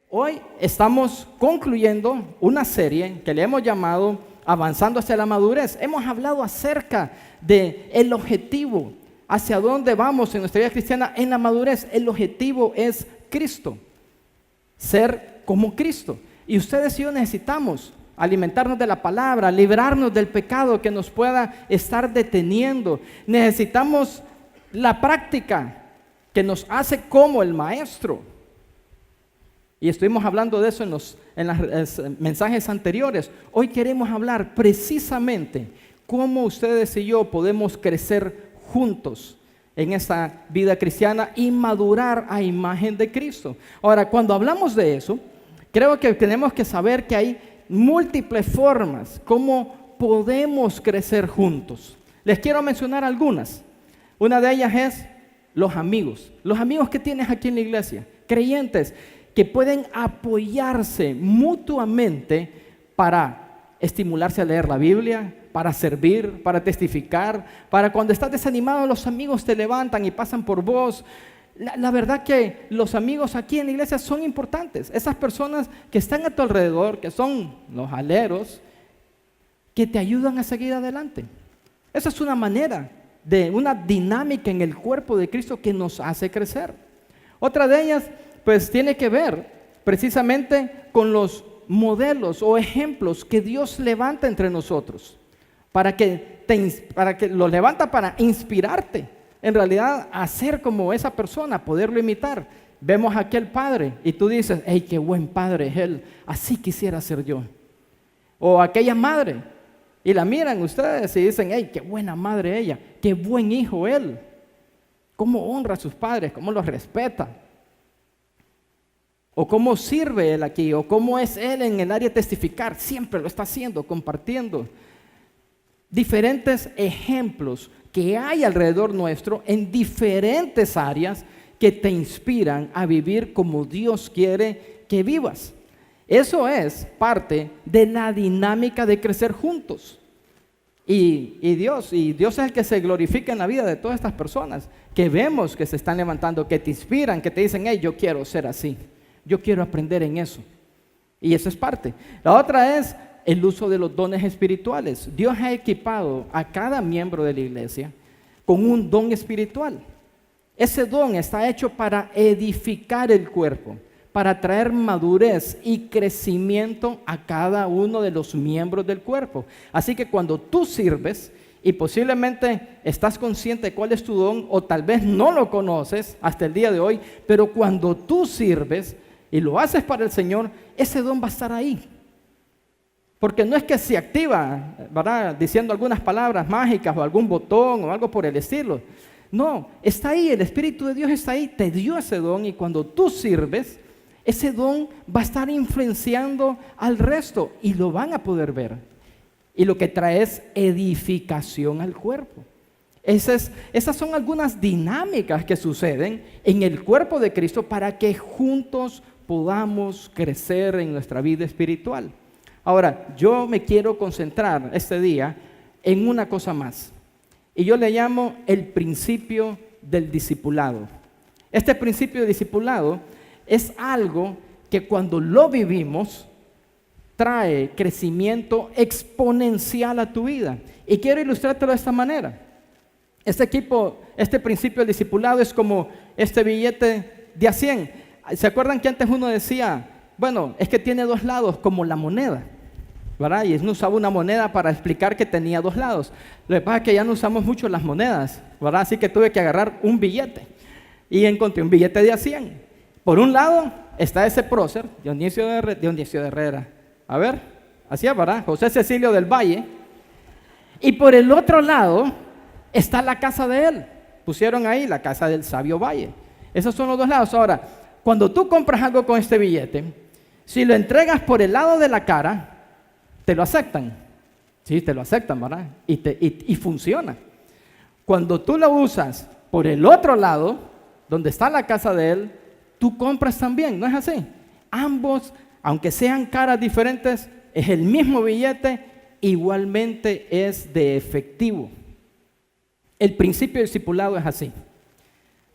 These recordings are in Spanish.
Hoy estamos concluyendo una serie que le hemos llamado Avanzando hacia la madurez. Hemos hablado acerca del objetivo, hacia dónde vamos en nuestra vida cristiana en la madurez. El objetivo es Cristo, ser como Cristo. Y ustedes y yo necesitamos alimentarnos de la palabra, librarnos del pecado que nos pueda estar deteniendo. Necesitamos la práctica que nos hace como el maestro. Y estuvimos hablando de eso en los mensajes anteriores. Hoy queremos hablar precisamente cómo ustedes y yo podemos crecer juntos en esa vida cristiana y madurar a imagen de Cristo. Ahora, cuando hablamos de eso, creo que tenemos que saber que hay múltiples formas cómo podemos crecer juntos. Les quiero mencionar algunas. Una de ellas es los amigos que tienes aquí en la iglesia, creyentes que pueden apoyarse mutuamente para estimularse a leer la Biblia, para servir, para testificar, para cuando estás desanimado los amigos te levantan y pasan por vos. La verdad que los amigos aquí en la iglesia son importantes. Esas personas que están a tu alrededor, que son los aleros, que te ayudan a seguir adelante. Esa es una manera de una dinámica en el cuerpo de Cristo que nos hace crecer. Otra de ellas, pues tiene que ver precisamente con los modelos o ejemplos que Dios levanta entre nosotros, para que los levanta para inspirarte, en realidad a ser como esa persona, poderlo imitar. Vemos a aquel padre y tú dices, hey, qué buen padre es él, así quisiera ser yo. O aquella madre, y la miran ustedes y dicen, hey, qué buena madre ella, qué buen hijo él, cómo honra a sus padres, cómo los respeta. O cómo sirve él aquí, o cómo es él en el área de testificar, siempre lo está haciendo, compartiendo. Diferentes ejemplos que hay alrededor nuestro en diferentes áreas que te inspiran a vivir como Dios quiere que vivas. Eso es parte de la dinámica de crecer juntos. Y Dios es el que se glorifica en la vida de todas estas personas que vemos que se están levantando, que te inspiran, que te dicen, hey, yo quiero ser así. Yo quiero aprender en eso. Y eso es parte. La otra es el uso de los dones espirituales. Dios ha equipado a cada miembro de la iglesia con un don espiritual. Ese don está hecho para edificar el cuerpo, para traer madurez y crecimiento a cada uno de los miembros del cuerpo. Así que cuando tú sirves, y posiblemente estás consciente de cuál es tu don, o tal vez no lo conoces hasta el día de hoy, pero cuando tú sirves y lo haces para el Señor, ese don va a estar ahí. Porque no es que se activa, ¿verdad?, diciendo algunas palabras mágicas o algún botón o algo por el estilo. No, está ahí, el Espíritu de Dios está ahí, te dio ese don y cuando tú sirves, ese don va a estar influenciando al resto y lo van a poder ver. Y lo que trae es edificación al cuerpo. Esas son algunas dinámicas que suceden en el cuerpo de Cristo para que juntos podamos crecer en nuestra vida espiritual. Ahora, yo me quiero concentrar este día en una cosa más. Y yo le llamo el principio del discipulado. Este principio del discipulado es algo que cuando lo vivimos trae crecimiento exponencial a tu vida. Y quiero ilustrártelo de esta manera. Este principio del discipulado es como este billete de a 100. ¿Se acuerdan que antes uno decía, bueno, es que tiene dos lados como la moneda, ¿verdad? Y uno usaba una moneda para explicar que tenía dos lados. Lo que pasa es que ya no usamos mucho las monedas, ¿verdad? Así que tuve que agarrar un billete y encontré un billete de a 100. Por un lado está ese prócer, Dionisio de Herrera. A ver, así es, ¿verdad? José Cecilio del Valle. Y por el otro lado está la casa de él. Pusieron ahí la casa del sabio Valle. Esos son los dos lados. Ahora, cuando tú compras algo con este billete, si lo entregas por el lado de la cara, te lo aceptan. Sí, te lo aceptan, ¿verdad? Y funciona. Cuando tú lo usas por el otro lado, donde está la casa de él, tú compras también, ¿no es así? Ambos, aunque sean caras diferentes, es el mismo billete, igualmente es de efectivo. El principio del discipulado es así.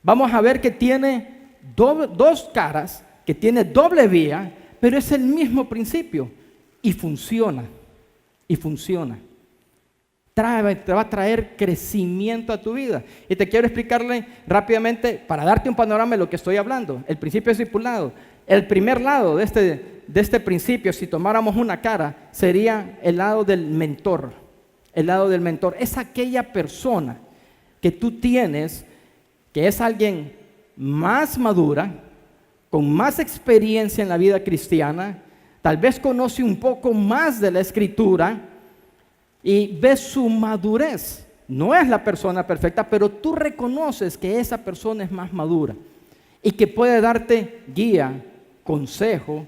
Vamos a ver que tiene dos caras, que tiene doble vía, pero es el mismo principio y funciona. Y funciona. Te va a traer crecimiento a tu vida. Y te quiero explicarle rápidamente, para darte un panorama de lo que estoy hablando. El principio discipulado. El primer lado de este principio, si tomáramos una cara, sería el lado del mentor. El lado del mentor es aquella persona que tú tienes, que es alguien más madura, con más experiencia en la vida cristiana, tal vez conoce un poco más de la Escritura y ves su madurez. No es la persona perfecta, pero tú reconoces que esa persona es más madura y que puede darte guía, consejo,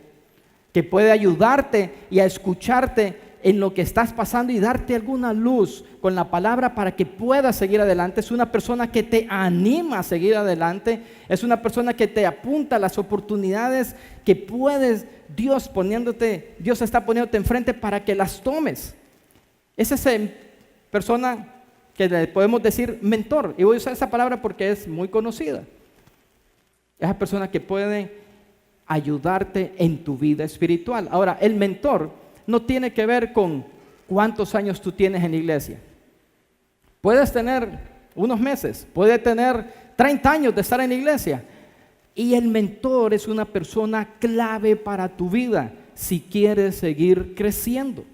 que puede ayudarte y a escucharte en lo que estás pasando y darte alguna luz con la palabra para que puedas seguir adelante. Es una persona que te anima a seguir adelante. Es una persona que te apunta a las oportunidades que puedes, Dios está poniéndote enfrente para que las tomes. Es esa persona que le podemos decir mentor. Y voy a usar esa palabra porque es muy conocida. Esa persona que puede ayudarte en tu vida espiritual. Ahora, el mentor no tiene que ver con cuántos años tú tienes en la iglesia. Puedes tener unos meses, puedes tener 30 años de estar en la iglesia. Y el mentor es una persona clave para tu vida si quieres seguir creciendo.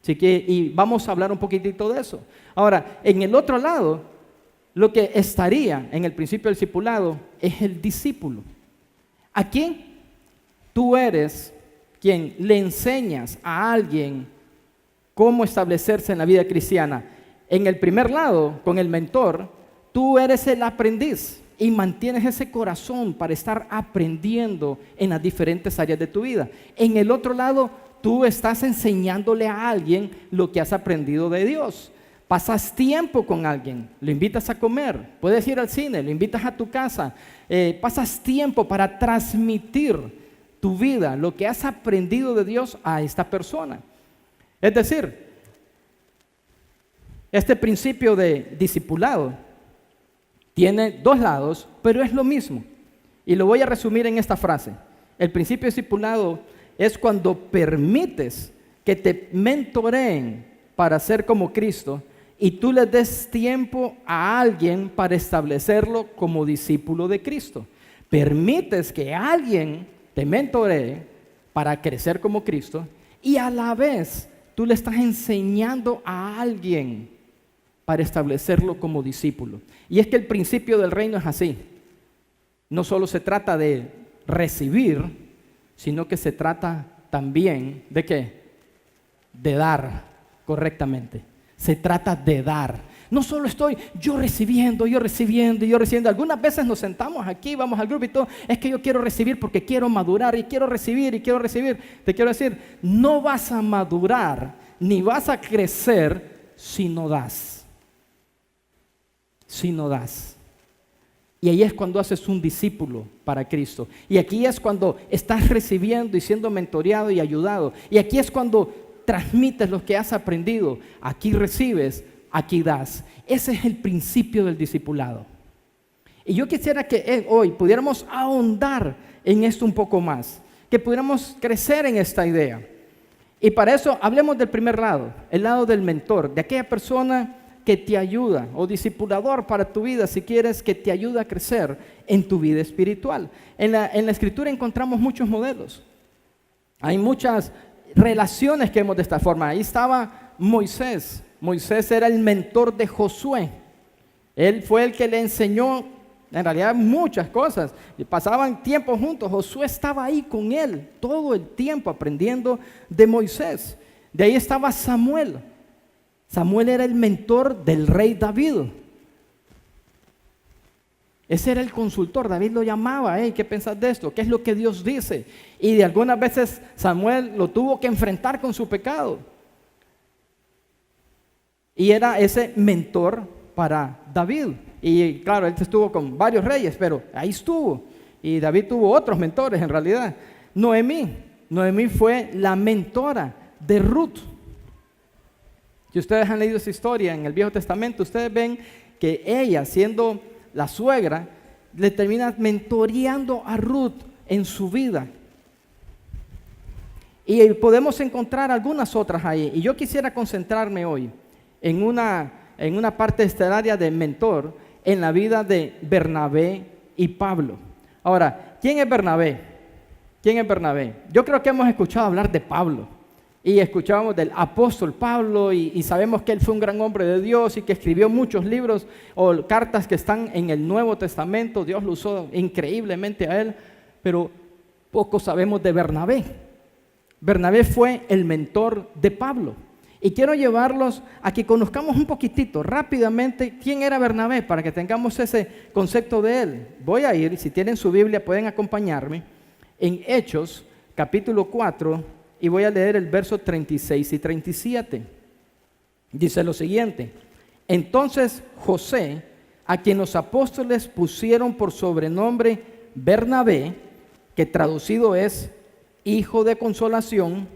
Y vamos a hablar un poquitito de eso. Ahora, en el otro lado, lo que estaría en el principio del discipulado es el discípulo. Aquí tú eres quien le enseñas a alguien cómo establecerse en la vida cristiana. En el primer lado, con el mentor, tú eres el aprendiz y mantienes ese corazón para estar aprendiendo en las diferentes áreas de tu vida. En el otro lado, tú estás enseñándole a alguien lo que has aprendido de Dios. Pasas tiempo con alguien, lo invitas a comer, puedes ir al cine, lo invitas a tu casa, pasas tiempo para transmitir tu vida, lo que has aprendido de Dios a esta persona. Es decir, este principio de discipulado tiene dos lados, pero es lo mismo. Y lo voy a resumir en esta frase. El principio de discipulado es cuando permites que te mentoreen para ser como Cristo y tú le des tiempo a alguien para establecerlo como discípulo de Cristo. Permites que alguien te mentoree para crecer como Cristo y a la vez tú le estás enseñando a alguien para establecerlo como discípulo. Y es que el principio del reino es así. No solo se trata de recibir, sino que se trata también ¿de qué? De dar correctamente. Se trata de dar. No solo estoy yo recibiendo. Algunas veces nos sentamos aquí, vamos al grupo y todo. Es que yo quiero recibir porque quiero madurar y quiero recibir. Te quiero decir, no vas a madurar ni vas a crecer si no das. Si no das. Y ahí es cuando haces un discípulo para Cristo. Y aquí es cuando estás recibiendo y siendo mentoreado y ayudado. Y aquí es cuando transmites lo que has aprendido. Aquí recibes, aquí das. Ese es el principio del discipulado. Y yo quisiera que hoy pudiéramos ahondar en esto un poco más. Que pudiéramos crecer en esta idea. Y para eso hablemos del primer lado, el lado del mentor, de aquella persona que te ayuda, o discipulador para tu vida, si quieres, que te ayuda a crecer en tu vida espiritual. En la Escritura encontramos muchos modelos. Hay muchas relaciones que vemos de esta forma. Ahí estaba Moisés. Moisés era el mentor de Josué. Él fue el que le enseñó, en realidad, muchas cosas. Y pasaban tiempo juntos. Josué estaba ahí con él todo el tiempo aprendiendo de Moisés. De ahí estaba Samuel. Samuel era el mentor del rey David. Ese era el consultor. David lo llamaba, ¿qué pensás de esto? ¿Qué es lo que Dios dice? Y de algunas veces Samuel lo tuvo que enfrentar con su pecado. Y era ese mentor para David. Y claro, él estuvo con varios reyes, pero ahí estuvo. Y David tuvo otros mentores en realidad. Noemí fue la mentora de Ruth. Si ustedes han leído esa historia en el Viejo Testamento, ustedes ven que ella, siendo la suegra, le termina mentoreando a Ruth en su vida. Y podemos encontrar algunas otras ahí. Y yo quisiera concentrarme hoy en una parte de esta área de mentor en la vida de Bernabé y Pablo. Ahora, ¿quién es Bernabé? ¿Quién es Bernabé? Yo creo que hemos escuchado hablar de Pablo. Y escuchábamos del apóstol Pablo y sabemos que él fue un gran hombre de Dios y que escribió muchos libros o cartas que están en el Nuevo Testamento. Dios lo usó increíblemente a él, pero poco sabemos de Bernabé. Bernabé fue el mentor de Pablo. Y quiero llevarlos a que conozcamos un poquitito, rápidamente, quién era Bernabé, para que tengamos ese concepto de él. Voy a ir, si tienen su Biblia pueden acompañarme, en Hechos, capítulo 4, y voy a leer el verso 36 y 37. Dice lo siguiente: entonces José, a quien los apóstoles pusieron por sobrenombre Bernabé, que traducido es hijo de consolación,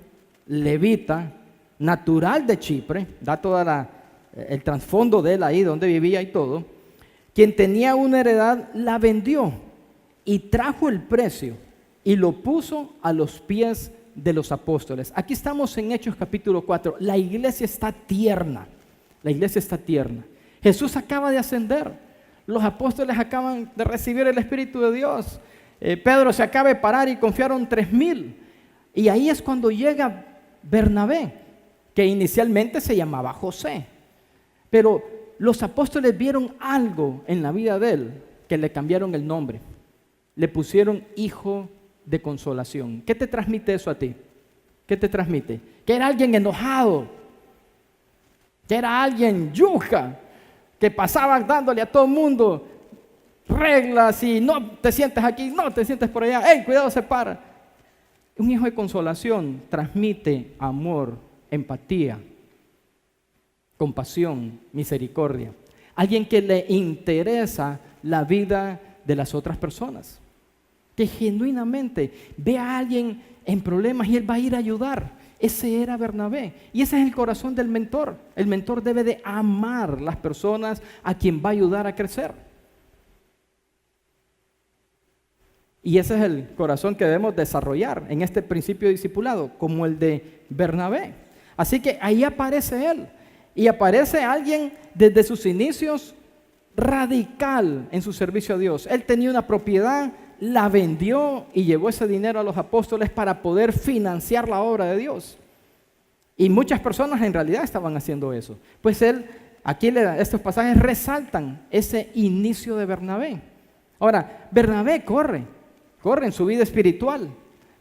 levita, natural de Chipre, da toda el trasfondo de él ahí donde vivía y todo, quien tenía una heredad, la vendió y trajo el precio y lo puso a los pies de los apóstoles. Aquí estamos en Hechos capítulo 4. La iglesia está tierna. La iglesia está tierna. Jesús acaba de ascender. Los apóstoles acaban de recibir el Espíritu de Dios. Pedro se acaba de parar y confiaron 3,000. Y ahí es cuando llega Bernabé, que inicialmente se llamaba José. Pero los apóstoles vieron algo en la vida de él que le cambiaron el nombre. Le pusieron hijo de consolación. ¿Qué te transmite eso a ti? ¿Qué te transmite? Que era alguien enojado, que era alguien yuca, que pasaba dándole a todo el mundo reglas y no te sientes aquí, no te sientes por allá, ¡hey, cuidado, se para! Un hijo de consolación transmite amor, empatía, compasión, misericordia. Alguien que le interesa la vida de las otras personas, que genuinamente ve a alguien en problemas y él va a ir a ayudar. Ese era Bernabé y ese es el corazón del mentor. El mentor debe de amar las personas a quien va a ayudar a crecer. Y ese es el corazón que debemos desarrollar en este principio de discipulado, como el de Bernabé. Así que ahí aparece él y aparece alguien desde sus inicios radical en su servicio a Dios. Él tenía una propiedad, la vendió y llevó ese dinero a los apóstoles para poder financiar la obra de Dios. Y muchas personas en realidad estaban haciendo eso. Pues estos pasajes resaltan ese inicio de Bernabé. Ahora, Bernabé corre en su vida espiritual.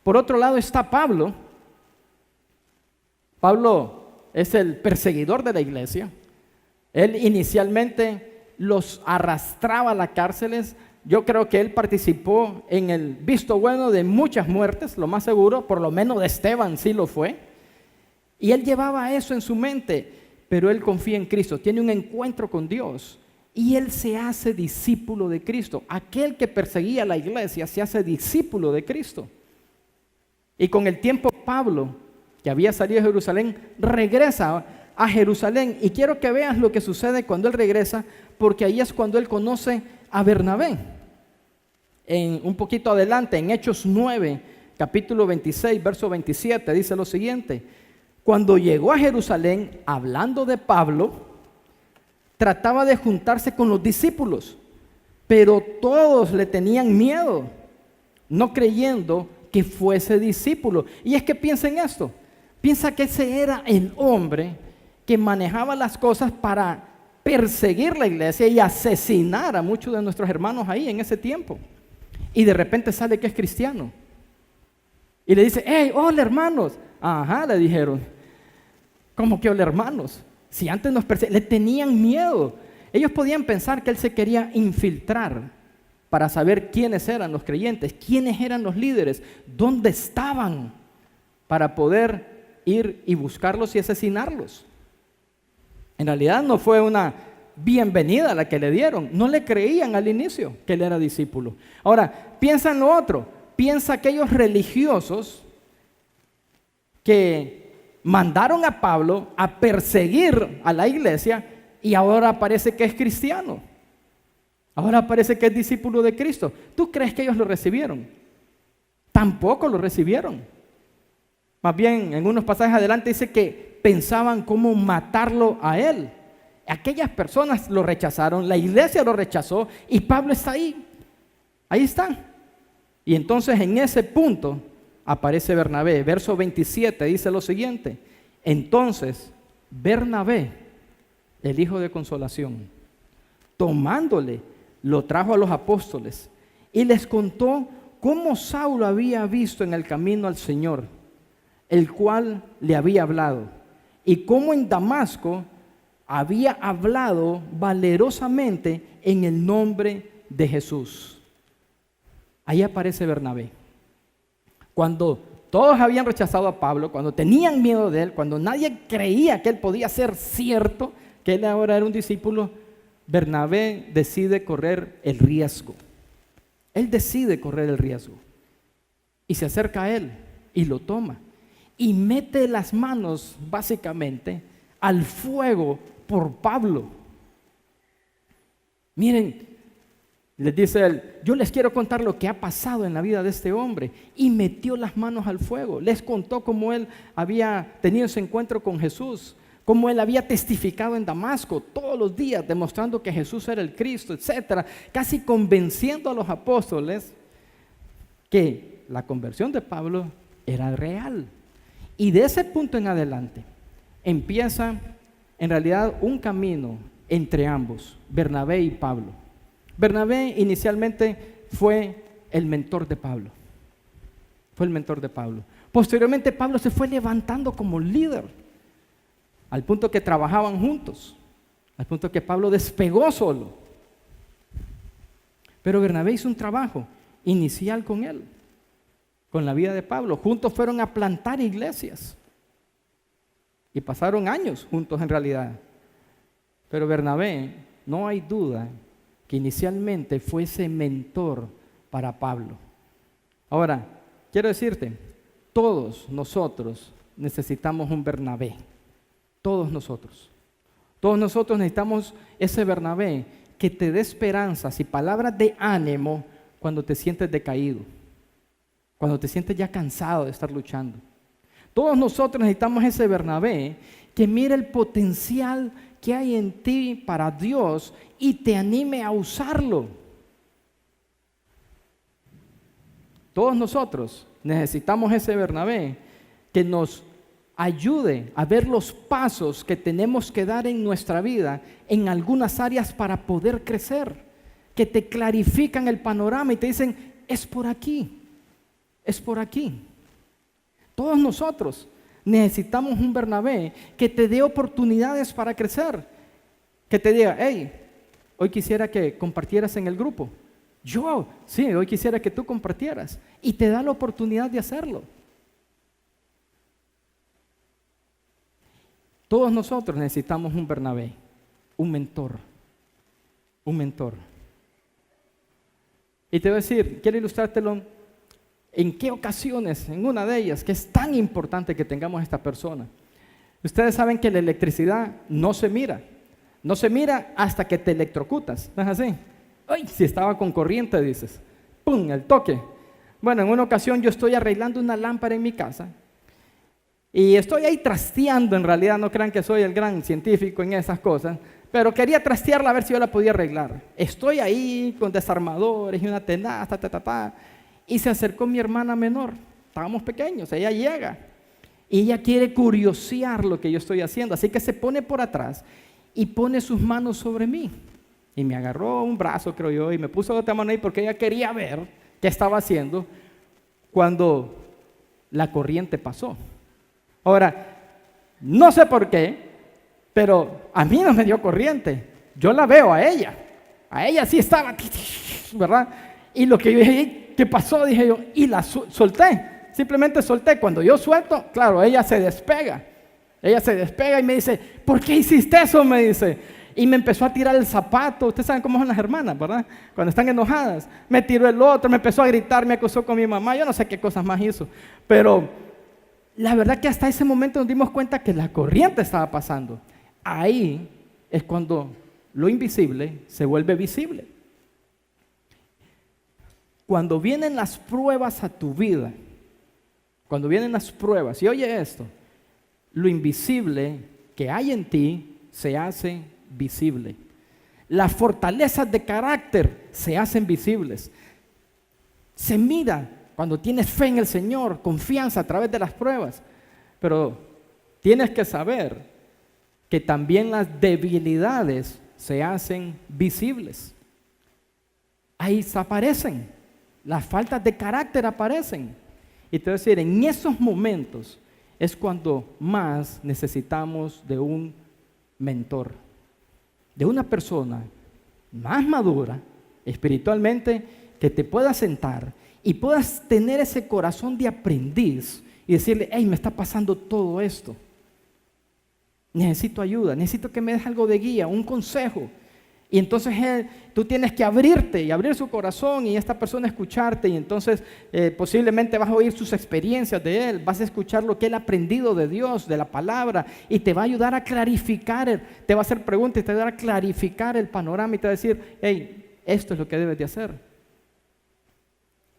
Por otro lado está Pablo. Pablo es el perseguidor de la iglesia. Él inicialmente los arrastraba a las cárceles. Yo creo que él participó en el visto bueno de muchas muertes, lo más seguro, por lo menos de Esteban sí lo fue. Y él llevaba eso en su mente, pero él confía en Cristo, tiene un encuentro con Dios y él se hace discípulo de Cristo. Aquel que perseguía a la iglesia se hace discípulo de Cristo. Y con el tiempo Pablo, que había salido de Jerusalén, regresa a Jerusalén. Y quiero que veas lo que sucede cuando él regresa, porque ahí es cuando él conoce a Bernabé. Un poquito adelante, en Hechos 9, capítulo 26, verso 27, dice lo siguiente: cuando llegó a Jerusalén, hablando de Pablo, trataba de juntarse con los discípulos, pero todos le tenían miedo, no creyendo que fuese discípulo. Y es que piensa en esto, piensa que ese era el hombre que manejaba las cosas para perseguir la iglesia y asesinar a muchos de nuestros hermanos ahí en ese tiempo. Y de repente sale que es cristiano. Y le dice: hey, hola hermanos. Ajá, le dijeron. ¿Cómo que hola hermanos? Si antes nos perseguían, le tenían miedo. Ellos podían pensar que él se quería infiltrar para saber quiénes eran los creyentes, quiénes eran los líderes, dónde estaban, para poder ir y buscarlos y asesinarlos. En realidad no fue una bienvenida la que le dieron. No le creían al inicio que él era discípulo. Ahora, piensa en lo otro. Piensa aquellos religiosos que mandaron a Pablo a perseguir a la iglesia y ahora parece que es cristiano. Ahora parece que es discípulo de Cristo. ¿Tú crees que ellos lo recibieron? tampoco lo recibieron. Más bien, en unos pasajes adelante dice que pensaban cómo matarlo a él. Aquellas personas lo rechazaron, la iglesia lo rechazó y Pablo está ahí. Ahí está. Y entonces en ese punto aparece Bernabé. Verso 27 dice lo siguiente: entonces Bernabé, el hijo de consolación, tomándole, lo trajo a los apóstoles y les contó cómo Saulo había visto en el camino al Señor, el cual le había hablado, y cómo en Damasco había hablado valerosamente en el nombre de Jesús. Ahí aparece Bernabé. Cuando todos habían rechazado a Pablo, cuando tenían miedo de él, cuando nadie creía que él podía ser cierto, que él ahora era un discípulo, Bernabé decide correr el riesgo. Él decide correr el riesgo y se acerca a él y lo toma y mete las manos básicamente al fuego por Pablo. Miren, les dice él: yo les quiero contar lo que ha pasado en la vida de este hombre. Y metió las manos al fuego. Les contó cómo él había tenido ese encuentro con Jesús, cómo él había testificado en Damasco todos los días, demostrando que Jesús era el Cristo, etcétera, casi convenciendo a los apóstoles que la conversión de Pablo era real. Y de ese punto en adelante empieza en realidad un camino entre ambos, Bernabé y Pablo. Bernabé inicialmente fue el mentor de Pablo. Fue el mentor de Pablo. Posteriormente Pablo se fue levantando como líder, al punto que trabajaban juntos, al punto que Pablo despegó solo. Pero Bernabé hizo un trabajo inicial con él, con la vida de Pablo. Juntos fueron a plantar iglesias y pasaron años juntos en realidad. Pero Bernabé, no hay duda que inicialmente fue ese mentor para Pablo. Ahora, quiero decirte, todos nosotros necesitamos un Bernabé. Todos nosotros. Todos nosotros necesitamos ese Bernabé que te dé esperanzas y palabras de ánimo cuando te sientes decaído, cuando te sientes ya cansado de estar luchando. Todos nosotros necesitamos ese Bernabé que mire el potencial que hay en ti para Dios y te anime a usarlo. Todos nosotros necesitamos ese Bernabé que nos ayude a ver los pasos que tenemos que dar en nuestra vida en algunas áreas para poder crecer, que te clarifican el panorama y te dicen: es por aquí, es por aquí. Todos nosotros necesitamos un Bernabé que te dé oportunidades para crecer, que te diga: hey, hoy quisiera que compartieras en el grupo. Sí, hoy quisiera que tú compartieras, y te da la oportunidad de hacerlo. Todos nosotros necesitamos un Bernabé, un mentor, un mentor. Y te voy a decir, quiero ilustrártelo en qué ocasiones, en una de ellas, que es tan importante que tengamos esta persona. Ustedes saben que la electricidad no se mira hasta que te electrocutas, ¿no es así? ¡Ay! Si estaba con corriente, dices, ¡pum!, el toque. Bueno, en una ocasión yo estoy arreglando una lámpara en mi casa y estoy ahí trasteando. En realidad no crean que soy el gran científico en esas cosas, pero quería trastearla a ver si yo la podía arreglar. Estoy ahí con desarmadores y una tenaza, y se acercó mi hermana menor. Estábamos pequeños, ella llega y ella quiere curiosear lo que yo estoy haciendo, así que se pone por atrás y pone sus manos sobre mí y me agarró un brazo, creo yo, y me puso otra mano ahí porque ella quería ver qué estaba haciendo cuando la corriente pasó. Ahora, no sé por qué, pero a mí no me dio corriente. Yo la veo a ella sí estaba, ¿verdad? Y lo que yo dije: ¿qué pasó? Dije yo, y la solté, simplemente solté. Cuando yo suelto, claro, ella se despega y me dice: ¿por qué hiciste eso?, me dice. Y me empezó a tirar el zapato. Ustedes saben cómo son las hermanas, ¿verdad? Cuando están enojadas. Me tiró el otro, me empezó a gritar, me acusó con mi mamá. Yo no sé qué cosas más hizo. Pero la verdad que hasta ese momento nos dimos cuenta que la corriente estaba pasando. Ahí es cuando lo invisible se vuelve visible. cuando vienen las pruebas a tu vida, cuando vienen las pruebas, y oye esto, lo invisible que hay en ti se hace visible. Las fortalezas de carácter se hacen visibles. Se mira cuando tienes fe en el Señor, confianza a través de las pruebas. Pero tienes que saber que también las debilidades se hacen visibles. Ahí aparecen, las faltas de carácter aparecen. Y te voy a decir, en esos momentos es cuando más necesitamos de un mentor, de una persona más madura espiritualmente, que te pueda sentar y puedas tener ese corazón de aprendiz y decirle, hey, me está pasando todo esto, necesito ayuda, necesito que me des algo de guía, un consejo. Y entonces tú tienes que abrirte y abrir su corazón y esta persona escucharte, y entonces posiblemente vas a oír sus experiencias de él, vas a escuchar lo que él ha aprendido de Dios, de la palabra, y te va a ayudar a clarificar, te va a hacer preguntas y te va a ayudar a clarificar el panorama y te va a decir, hey, esto es lo que debes de hacer.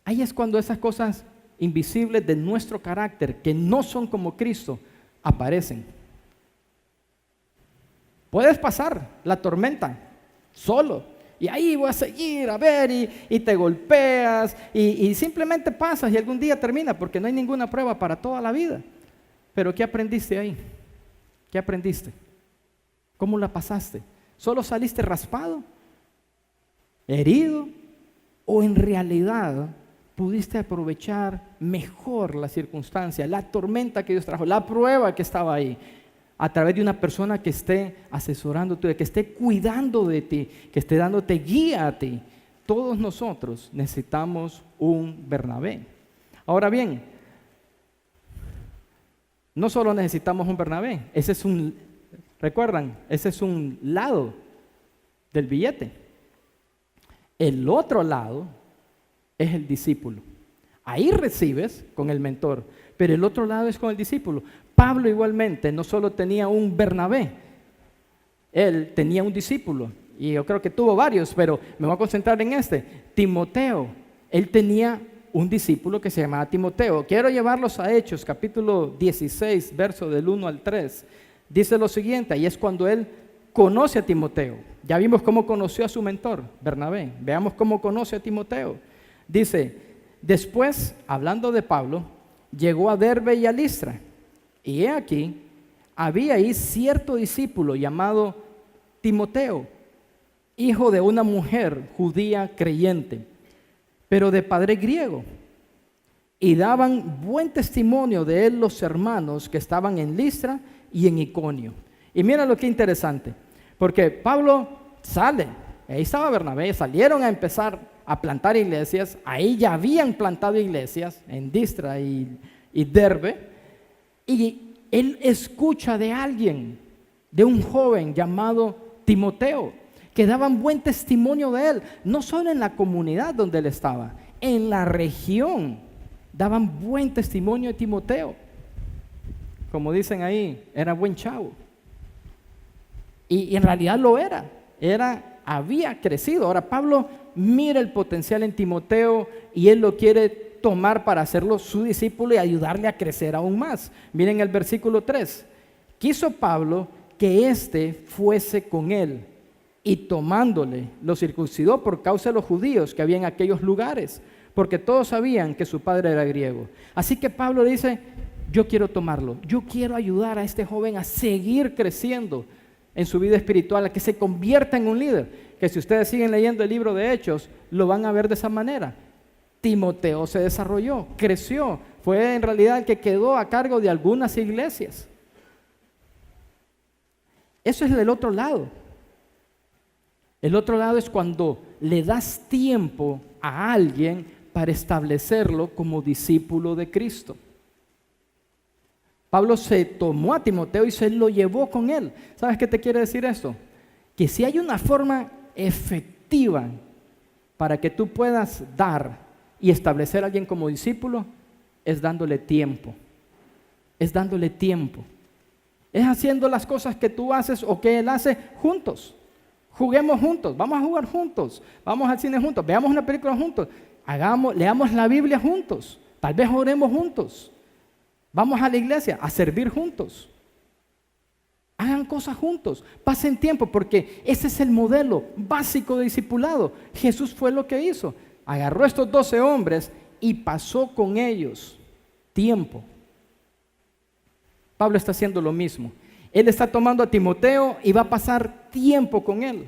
Ahí es cuando esas cosas invisibles de nuestro carácter, que no son como Cristo, aparecen. Puedes pasar la tormenta solo, y ahí voy a seguir a ver, y te golpeas, y simplemente pasas, y algún día termina, porque no hay ninguna prueba para toda la vida. Pero ¿qué aprendiste ahí? ¿Qué aprendiste? ¿Cómo la pasaste? ¿Solo saliste raspado, herido, o en realidad pudiste aprovechar mejor la circunstancia, la tormenta que Dios trajo, la prueba que estaba ahí, a través de una persona que esté asesorándote, que esté cuidando de ti, que esté dándote guía a ti? Todos nosotros necesitamos un Bernabé. Ahora bien, no solo necesitamos un Bernabé, recuerdan, ese es un lado del billete. El otro lado es el discípulo. Ahí recibes con el mentor, pero el otro lado es con el discípulo. Pablo igualmente no solo tenía un Bernabé, él tenía un discípulo, y yo creo que tuvo varios, pero me voy a concentrar en este, Timoteo. Él tenía un discípulo que se llamaba Timoteo. Quiero llevarlos a Hechos, capítulo 16, verso del 1 al 3. Dice lo siguiente, y es cuando él conoce a Timoteo. Ya vimos cómo conoció a su mentor, Bernabé. Veamos cómo conoce a Timoteo. Dice, después, hablando de Pablo, llegó a Derbe y a Listra. Y he aquí, había ahí cierto discípulo llamado Timoteo, hijo de una mujer judía creyente, pero de padre griego. Y daban buen testimonio de él los hermanos que estaban en Listra y en Iconio. Y mira lo que interesante, porque Pablo sale, ahí estaba Bernabé, salieron a empezar a plantar iglesias, ahí ya habían plantado iglesias en Listra y Derbe. Y él escucha de alguien, de un joven llamado Timoteo, que daban buen testimonio de él, no solo en la comunidad donde él estaba, en la región, daban buen testimonio de Timoteo. Como dicen ahí, era buen chavo. Y en realidad lo había crecido. Ahora Pablo mira el potencial en Timoteo y él lo quiere tomar para hacerlo su discípulo y ayudarle a crecer aún más. Miren el versículo 3. Quiso Pablo que éste fuese con él, y tomándole lo circuncidó por causa de los judíos que había en aquellos lugares, porque todos sabían que su padre era griego. Así que Pablo dice, yo quiero tomarlo, yo quiero ayudar a este joven a seguir creciendo en su vida espiritual, a que se convierta en un líder, que si ustedes siguen leyendo el libro de Hechos, lo van a ver de esa manera. Timoteo se desarrolló, creció, fue en realidad el que quedó a cargo de algunas iglesias. Eso es el otro lado. El otro lado es cuando le das tiempo a alguien para establecerlo como discípulo de Cristo. Pablo se tomó a Timoteo y se lo llevó con él. ¿Sabes qué te quiere decir esto? Que si hay una forma efectiva para que tú puedas dar y establecer a alguien como discípulo, es dándole tiempo. Es dándole tiempo. Es haciendo las cosas que tú haces o que él hace juntos. Juguemos juntos, vamos a jugar juntos, vamos al cine juntos, veamos una película juntos. leamos la Biblia juntos, tal vez oremos juntos, vamos a la iglesia a servir juntos. Hagan cosas juntos, pasen tiempo, porque ese es el modelo básico de discipulado. Jesús fue lo que hizo. Agarró a estos 12 hombres y pasó con ellos tiempo. Pablo está haciendo lo mismo. Él está tomando a Timoteo y va a pasar tiempo con él.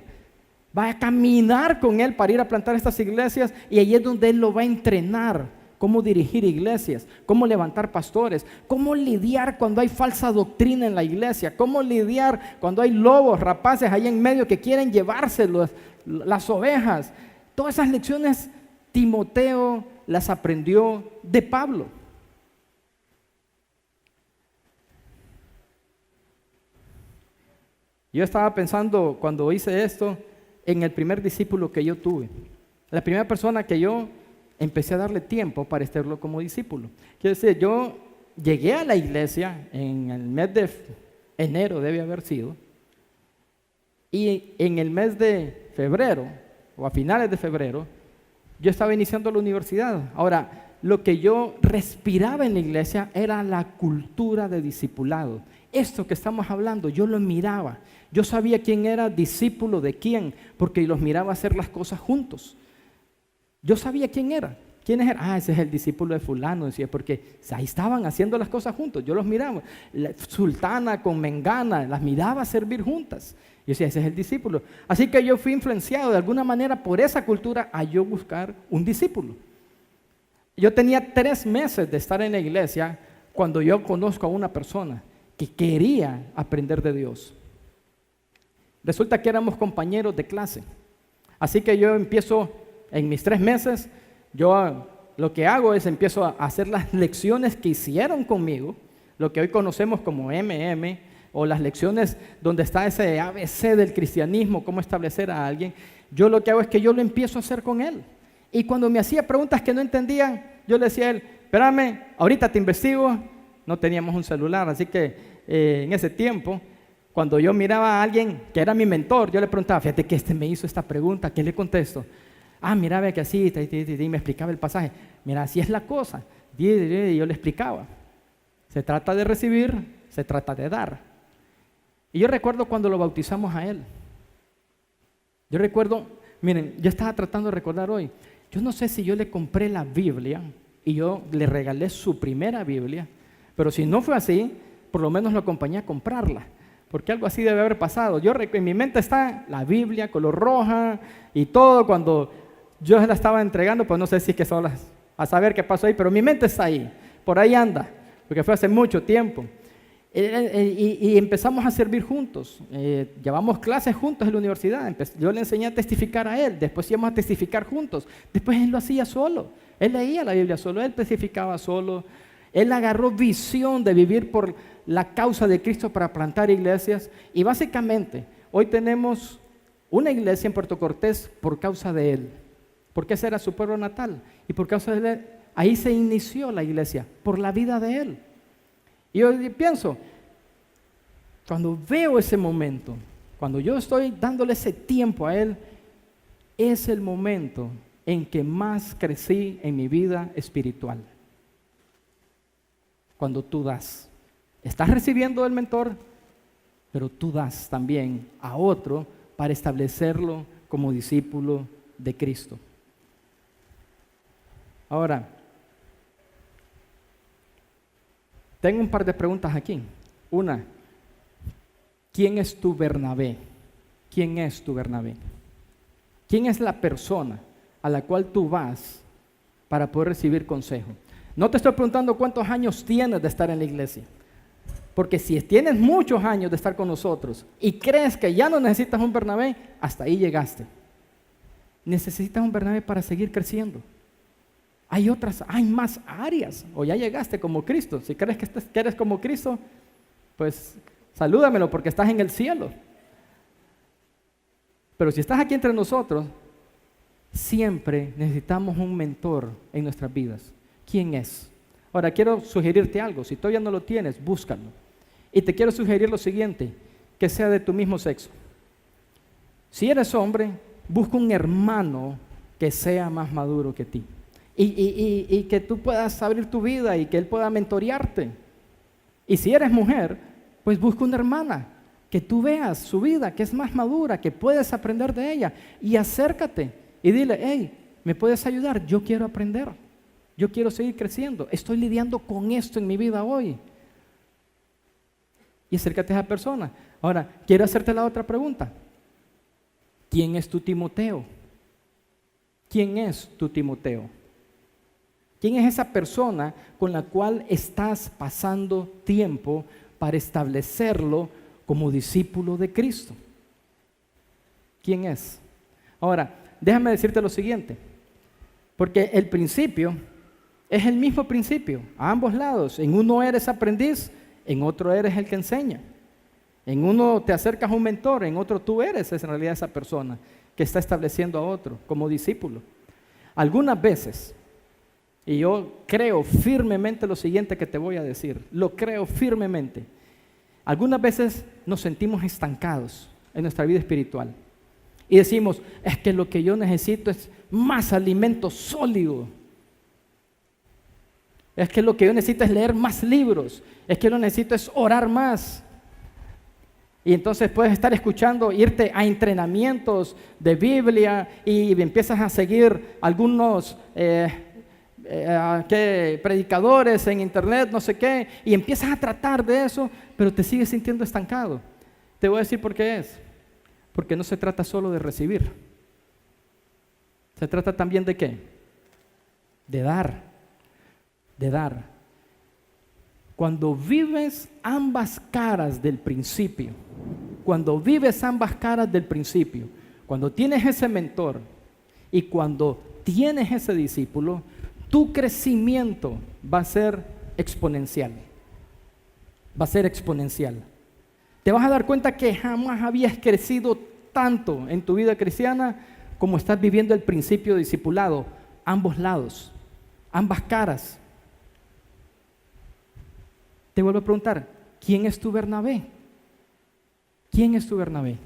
Va a caminar con él para ir a plantar estas iglesias, y allí es donde él lo va a entrenar. Cómo dirigir iglesias, cómo levantar pastores, cómo lidiar cuando hay falsa doctrina en la iglesia, cómo lidiar cuando hay lobos rapaces ahí en medio que quieren llevarse las ovejas. Todas esas lecciones Timoteo las aprendió de Pablo. Yo estaba pensando cuando hice esto en el primer discípulo que yo tuve. La primera persona que yo empecé a darle tiempo para estarlo como discípulo. Quiero decir, yo llegué a la iglesia en el mes de enero, debe haber sido, y en el mes de febrero, o a finales de febrero, yo estaba iniciando la universidad. Ahora, lo que yo respiraba en la iglesia era la cultura de discipulado. Esto que estamos hablando, yo lo miraba. Yo sabía quién era discípulo de quién, porque los miraba hacer las cosas juntos. Yo sabía quién era. ¿Quiénes eran? Ese es el discípulo de fulano, decía, porque ahí estaban haciendo las cosas juntos. Yo los miraba. La sultana con mengana, las miraba servir juntas. Yo decía, ese es el discípulo. Así que yo fui influenciado de alguna manera por esa cultura a yo buscar un discípulo. Yo tenía 3 meses de estar en la iglesia cuando yo conozco a una persona que quería aprender de Dios. Resulta que éramos compañeros de clase. Así que yo empiezo, en mis 3 meses, yo lo que hago es empiezo a hacer las lecciones que hicieron conmigo, lo que hoy conocemos como MM, o las lecciones donde está ese ABC del cristianismo, cómo establecer a alguien. Yo lo que hago es que yo lo empiezo a hacer con él. Y cuando me hacía preguntas que no entendía, yo le decía a él, espérame, ahorita te investigo. No teníamos un celular, así que en ese tiempo, cuando yo miraba a alguien que era mi mentor, yo le preguntaba, fíjate que me hizo esta pregunta, ¿qué le contesto? Mira, ve que así, y me explicaba el pasaje. Mira, así es la cosa. Y yo le explicaba. Se trata de recibir, se trata de dar. Y yo recuerdo cuando lo bautizamos a él. Yo recuerdo, miren, yo estaba tratando de recordar hoy. Yo no sé si yo le compré la Biblia y yo le regalé su primera Biblia, pero si no fue así, por lo menos lo acompañé a comprarla. Porque algo así debe haber pasado. En mi mente está la Biblia, color roja y todo. Cuando yo la estaba entregando, pues no sé si es que son a saber qué pasó ahí, pero mi mente está ahí, por ahí anda, porque fue hace mucho tiempo. Y empezamos a servir juntos. Llevamos clases juntos en la universidad. Yo le enseñé a testificar a él, después íbamos a testificar juntos. Después él lo hacía solo. Él leía la Biblia solo, él testificaba solo. Él agarró visión de vivir por la causa de Cristo para plantar iglesias. Y básicamente, hoy tenemos una iglesia en Puerto Cortés por causa de él. Porque ese era su pueblo natal. Y por causa de él, ahí se inició la iglesia, por la vida de él. Y yo pienso, cuando veo ese momento, cuando yo estoy dándole ese tiempo a él, es el momento en que más crecí en mi vida espiritual. Cuando tú das, estás recibiendo del mentor, pero tú das también a otro para establecerlo como discípulo de Cristo. Ahora, tengo un par de preguntas aquí. Una, ¿quién es tu Bernabé? ¿Quién es tu Bernabé? ¿Quién es la persona a la cual tú vas para poder recibir consejo? No te estoy preguntando cuántos años tienes de estar en la iglesia, porque si tienes muchos años de estar con nosotros y crees que ya no necesitas un Bernabé, hasta ahí llegaste. Necesitas un Bernabé para seguir creciendo. Hay más áreas, o ya llegaste como Cristo. Si crees que eres como Cristo, pues salúdamelo porque estás en el cielo. Pero si estás aquí entre nosotros, siempre necesitamos un mentor en nuestras vidas. ¿Quién es? Ahora quiero sugerirte algo. Si todavía no lo tienes, búscalo. Y te quiero sugerir lo siguiente, que sea de tu mismo sexo. Si eres hombre, busca un hermano que sea más maduro que ti. y que tú puedas abrir tu vida y que Él pueda mentorearte. Y si eres mujer, pues busca una hermana, que tú veas su vida, que es más madura, que puedes aprender de ella, y acércate y dile, hey, ¿me puedes ayudar? Yo quiero aprender, yo quiero seguir creciendo, estoy lidiando con esto en mi vida hoy. Y acércate a esa persona. Ahora, quiero hacerte la otra pregunta. ¿Quién es tu Timoteo? ¿Quién es tu Timoteo? ¿Quién es esa persona con la cual estás pasando tiempo para establecerlo como discípulo de Cristo? ¿Quién es? Ahora, déjame decirte lo siguiente, porque el principio es el mismo principio, a ambos lados. En uno eres aprendiz, en otro eres el que enseña. En uno te acercas a un mentor, en otro tú eres en realidad esa persona que está estableciendo a otro como discípulo. Algunas veces, y yo creo firmemente lo siguiente que te voy a decir, lo creo firmemente, algunas veces nos sentimos estancados en nuestra vida espiritual y decimos, es que lo que yo necesito es más alimento sólido. Es que lo que yo necesito es leer más libros. Es que lo que necesito es orar más. Y entonces puedes estar escuchando, irte a entrenamientos de Biblia y empiezas a seguir algunos predicadores en internet, no sé qué, y empiezas a tratar de eso, pero te sigues sintiendo estancado. Te voy a decir por qué es. Porque no se trata solo de recibir. Se trata también de ¿qué? De dar. De dar. Cuando vives ambas caras del principio, cuando tienes ese mentor y cuando tienes ese discípulo, tu crecimiento va a ser exponencial. Va a ser exponencial. Te vas a dar cuenta que jamás habías crecido tanto en tu vida cristiana como estás viviendo el principio de discipulado, ambos lados, ambas caras. Te vuelvo a preguntar, ¿quién es tu Bernabé? ¿Quién es tu Bernabé?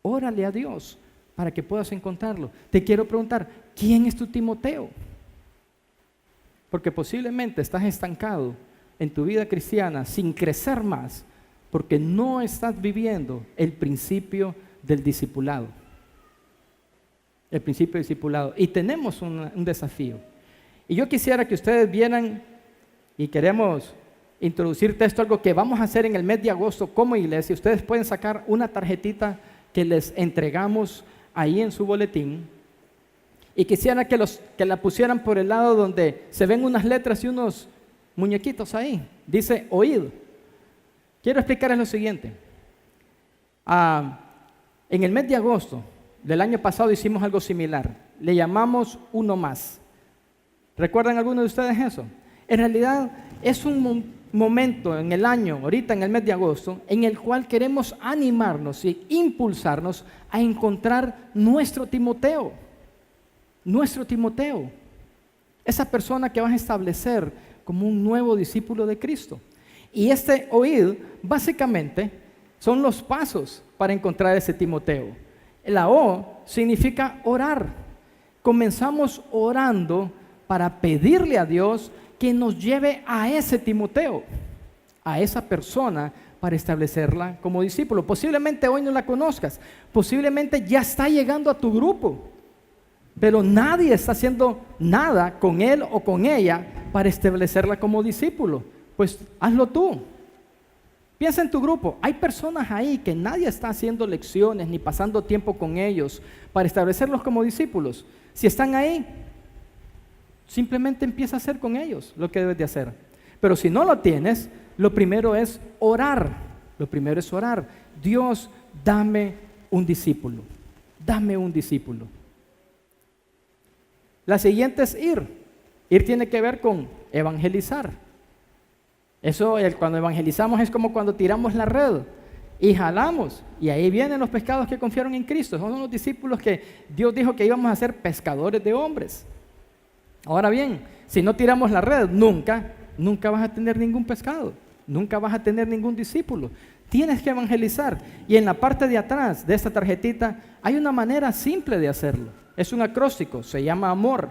Órale a Dios para que puedas encontrarlo. Te quiero preguntar, ¿quién es tu Timoteo? Porque posiblemente estás estancado en tu vida cristiana sin crecer más, porque no estás viviendo el principio del discipulado. El principio del discipulado. Y tenemos un desafío. Y yo quisiera que ustedes vieran, y queremos introducirte esto, algo que vamos a hacer en el mes de agosto como iglesia. Ustedes pueden sacar una tarjetita que les entregamos ahí en su boletín. Y quisiera que la pusieran por el lado donde se ven unas letras y unos muñequitos ahí. Dice, oíd. Quiero explicarles lo siguiente. En el mes de agosto del año pasado hicimos algo similar. Le llamamos Uno Más. ¿Recuerdan alguno de ustedes eso? En realidad es un momento en el año, ahorita en el mes de agosto, en el cual queremos animarnos y impulsarnos a encontrar nuestro Timoteo. Nuestro Timoteo. Esa persona que vas a establecer como un nuevo discípulo de Cristo. Y este oíd, básicamente, son los pasos para encontrar ese Timoteo. La O significa orar. Comenzamos orando para pedirle a Dios que nos lleve a ese Timoteo, a esa persona para establecerla como discípulo. Posiblemente hoy no la conozcas, posiblemente ya está llegando a tu grupo, pero nadie está haciendo nada con él o con ella para establecerla como discípulo. Pues hazlo tú. Piensa en tu grupo. Hay personas ahí que nadie está haciendo lecciones ni pasando tiempo con ellos para establecerlos como discípulos. Si están ahí, simplemente empieza a hacer con ellos lo que debes de hacer. Pero si no lo tienes, lo primero es orar. Lo primero es orar. Dios, dame un discípulo. Dame un discípulo. La siguiente es ir. Ir tiene que ver con evangelizar. Eso, cuando evangelizamos es como cuando tiramos la red y jalamos. Y ahí vienen los pescados que confiaron en Cristo. Son los discípulos que Dios dijo que íbamos a ser pescadores de hombres. Ahora bien, si no tiramos la red, nunca vas a tener ningún pescado, nunca vas a tener ningún discípulo. Tienes que evangelizar. Y en la parte de atrás de esta tarjetita hay una manera simple de hacerlo. Es un acróstico, se llama amor.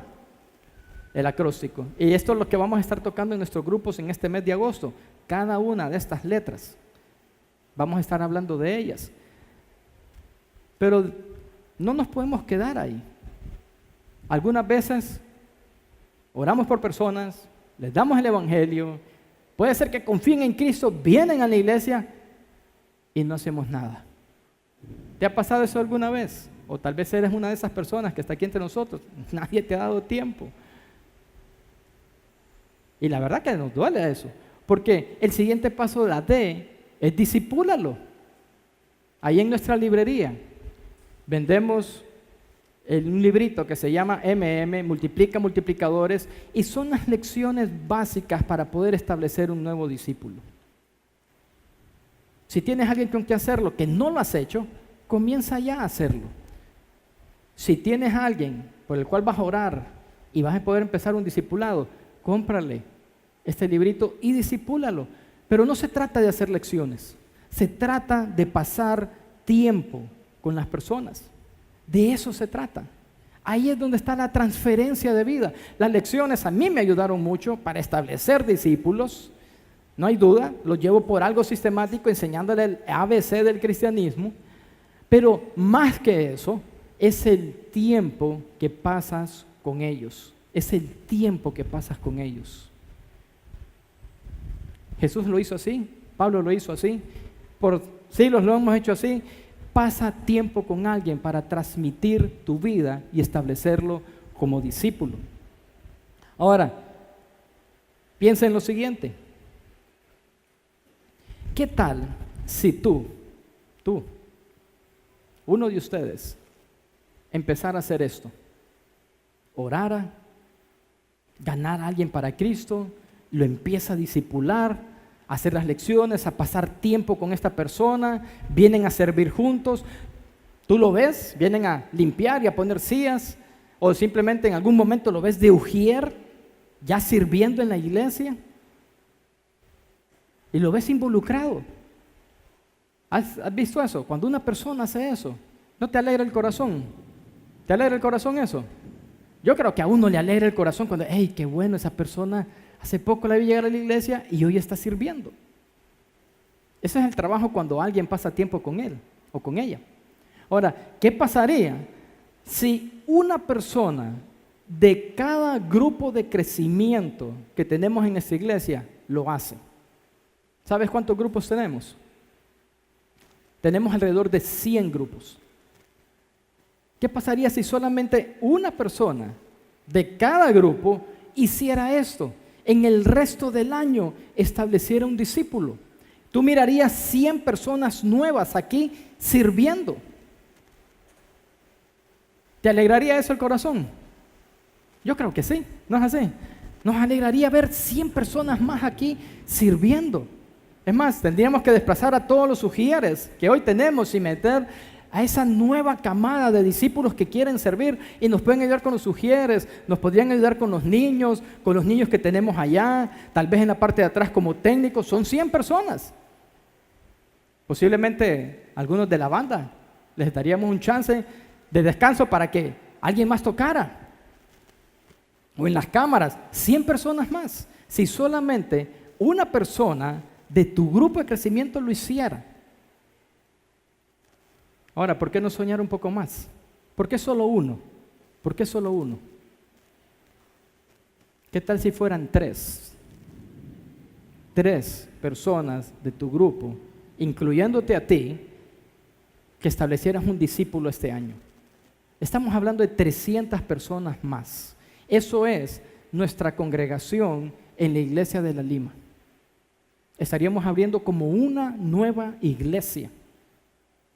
el acróstico. Y esto es lo que vamos a estar tocando en nuestros grupos en este mes de agosto. Cada una de estas letras. Vamos a estar hablando de ellas. Pero no nos podemos quedar ahí. Algunas veces oramos por personas, les damos el evangelio, puede ser que confíen en Cristo, vienen a la iglesia y no hacemos nada. ¿Te ha pasado eso alguna vez? O tal vez eres una de esas personas que está aquí entre nosotros. Nadie te ha dado tiempo. Y la verdad que nos duele eso. Porque el siguiente paso de la D es discipúlalo. Ahí en nuestra librería vendemos un librito que se llama Multiplica Multiplicadores, y son las lecciones básicas para poder establecer un nuevo discípulo. Si tienes a alguien con quien hacerlo, que no lo has hecho, comienza ya a hacerlo. Si tienes a alguien por el cual vas a orar y vas a poder empezar un discipulado, cómprale este librito y discipúlalo. Pero no se trata de hacer lecciones, se trata de pasar tiempo con las personas. De eso se trata. Ahí es donde está la transferencia de vida. Las lecciones a mí me ayudaron mucho para establecer discípulos. No hay duda, los llevo por algo sistemático, enseñándole el ABC del cristianismo. Pero más que eso, es el tiempo que pasas con ellos. Es el tiempo que pasas con ellos. Jesús lo hizo así, Pablo lo hizo así, por siglos lo hemos hecho así. Pasa tiempo con alguien para transmitir tu vida y establecerlo como discípulo. Ahora, piensa en lo siguiente. ¿Qué tal si tú, uno de ustedes, empezara a hacer esto? Orara, ganar a alguien para Cristo, lo empieza a discipular, a hacer las lecciones, a pasar tiempo con esta persona, vienen a servir juntos. Tú lo ves, vienen a limpiar y a poner sillas, o simplemente en algún momento lo ves de ujier, ya sirviendo en la iglesia, y lo ves involucrado. ¿Has visto eso? Cuando una persona hace eso, ¿no te alegra el corazón? ¿Te alegra el corazón eso? Yo creo que a uno le alegra el corazón cuando, ¡hey, qué bueno, esa persona hace poco la vi llegar a la iglesia y hoy está sirviendo! Ese es el trabajo cuando alguien pasa tiempo con él o con ella. Ahora, ¿qué pasaría si una persona de cada grupo de crecimiento que tenemos en esta iglesia lo hace? ¿Sabes cuántos grupos tenemos? Tenemos alrededor de 100 grupos. ¿Qué pasaría si solamente una persona de cada grupo hiciera esto? En el resto del año estableciera un discípulo. Tú mirarías 100 personas nuevas aquí sirviendo. ¿Te alegraría eso el corazón? Yo creo que sí, ¿no es así? Nos alegraría ver 100 personas más aquí sirviendo. Es más, tendríamos que desplazar a todos los ujieres que hoy tenemos y meter a esa nueva camada de discípulos que quieren servir y nos pueden ayudar con los ujieres, nos podrían ayudar con los niños que tenemos allá, tal vez en la parte de atrás como técnicos. Son 100 personas. Posiblemente algunos de la banda les daríamos un chance de descanso para que alguien más tocara. O en las cámaras, 100 personas más. Si solamente una persona de tu grupo de crecimiento lo hiciera. Ahora, ¿por qué no soñar un poco más? ¿Por qué solo uno? ¿Por qué solo uno? ¿Qué tal si fueran 3? 3 personas de tu grupo, incluyéndote a ti, que establecieras un discípulo este año. Estamos hablando de 300 personas más. Eso es nuestra congregación en la iglesia de La Lima. Estaríamos abriendo como una nueva iglesia.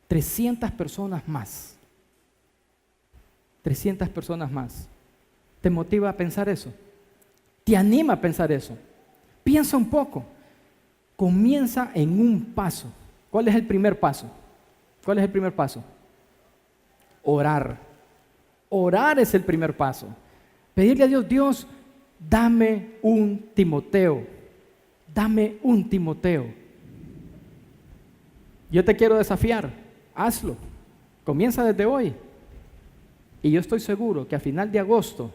300 personas más. 300 personas más. ¿Te motiva a pensar eso? ¿Te anima a pensar eso? Piensa un poco. Comienza en un paso. ¿Cuál es el primer paso? ¿Cuál es el primer paso? Orar. Orar es el primer paso. Pedirle a Dios, Dios, dame un Timoteo. Dame un Timoteo. Yo te quiero desafiar. Hazlo. Comienza desde hoy. Y yo estoy seguro que a final de agosto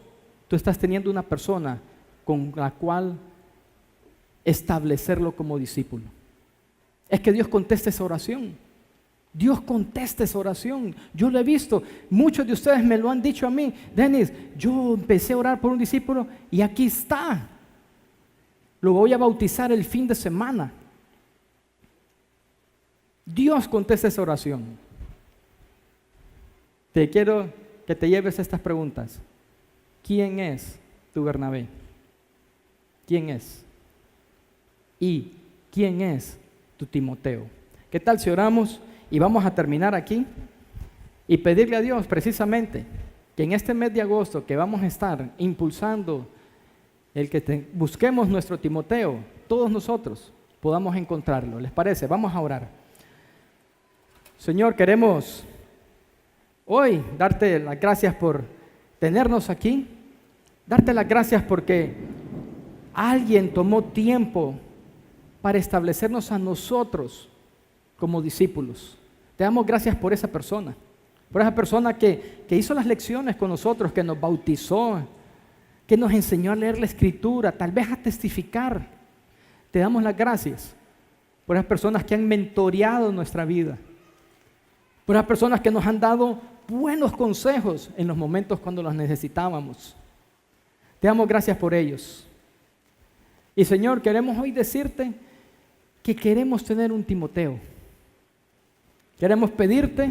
tú estás teniendo una persona con la cual establecerlo como discípulo. Es que Dios contesta esa oración. Dios contesta esa oración. Yo lo he visto. Muchos de ustedes me lo han dicho a mí. Denis, yo empecé a orar por un discípulo y aquí está. Lo voy a bautizar el fin de semana. Dios contesta esa oración. Te quiero que te lleves estas preguntas. ¿Quién es tu Bernabé? ¿Quién es? ¿Y quién es tu Timoteo? ¿Qué tal si oramos y vamos a terminar aquí y pedirle a Dios precisamente que en este mes de agosto que vamos a estar impulsando el que busquemos nuestro Timoteo, todos nosotros podamos encontrarlo? ¿Les parece? Vamos a orar. Señor, queremos hoy darte las gracias por tenernos aquí, darte las gracias porque alguien tomó tiempo para establecernos a nosotros como discípulos. Te damos gracias por esa persona que hizo las lecciones con nosotros, que nos bautizó, que nos enseñó a leer la Escritura, tal vez a testificar. Te damos las gracias por esas personas que han mentoreado nuestra vida, por esas personas que nos han dado buenos consejos en los momentos cuando los necesitábamos. Te damos gracias por ellos. Y Señor, queremos hoy decirte que queremos tener un Timoteo. Queremos pedirte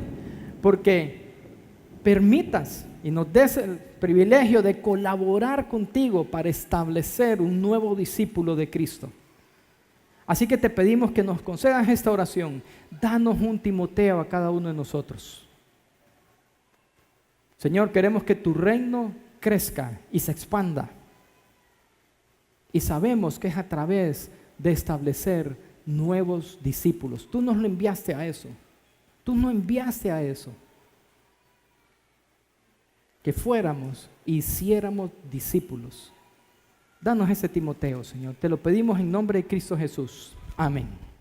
porque permitas y nos des el privilegio de colaborar contigo para establecer un nuevo discípulo de Cristo. Así que te pedimos que nos concedas esta oración. Danos un Timoteo a cada uno de nosotros. Señor, queremos que tu reino crezca y se expanda. Y sabemos que es a través de establecer nuevos discípulos. Tú nos lo enviaste a eso. Tú nos enviaste a eso. Que fuéramos y hiciéramos discípulos. Danos ese Timoteo, Señor. Te lo pedimos en nombre de Cristo Jesús. Amén.